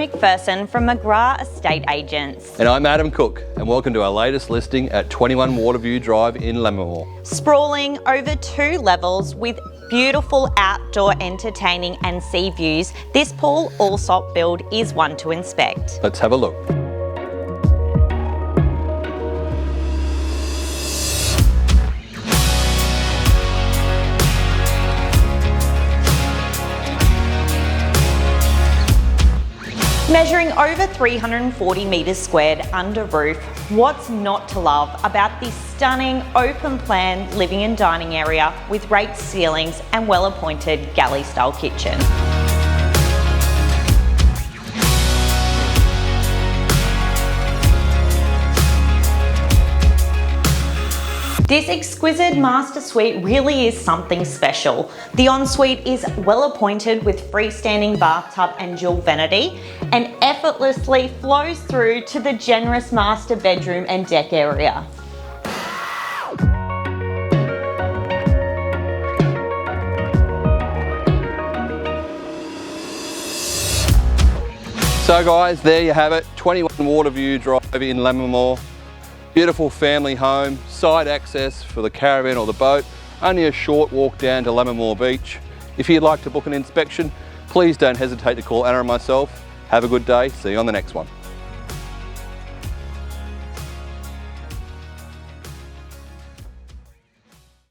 McPherson from McGrath Estate Agents. And I'm Adam Cook, and welcome to our latest listing at 21 Waterview Drive in Lammermoor. Sprawling over 2 levels with beautiful outdoor entertaining and sea views, this pool all-salt build is one to inspect. Let's have a look. Measuring over 340 metres squared under roof, what's not to love about this stunning open-plan living and dining area with raked ceilings and well-appointed galley-style kitchen? This exquisite master suite really is something special. The ensuite is well appointed with freestanding bathtub and dual vanity and effortlessly flows through to the generous master bedroom and deck area. So guys, there you have it, 21 Waterview Drive in Lammermoor. Beautiful family home, side access for the caravan or the boat, only a short walk down to Lammermoor Beach. If you'd like to book an inspection, please don't hesitate to call Anna and myself. Have a good day, see you on the next one.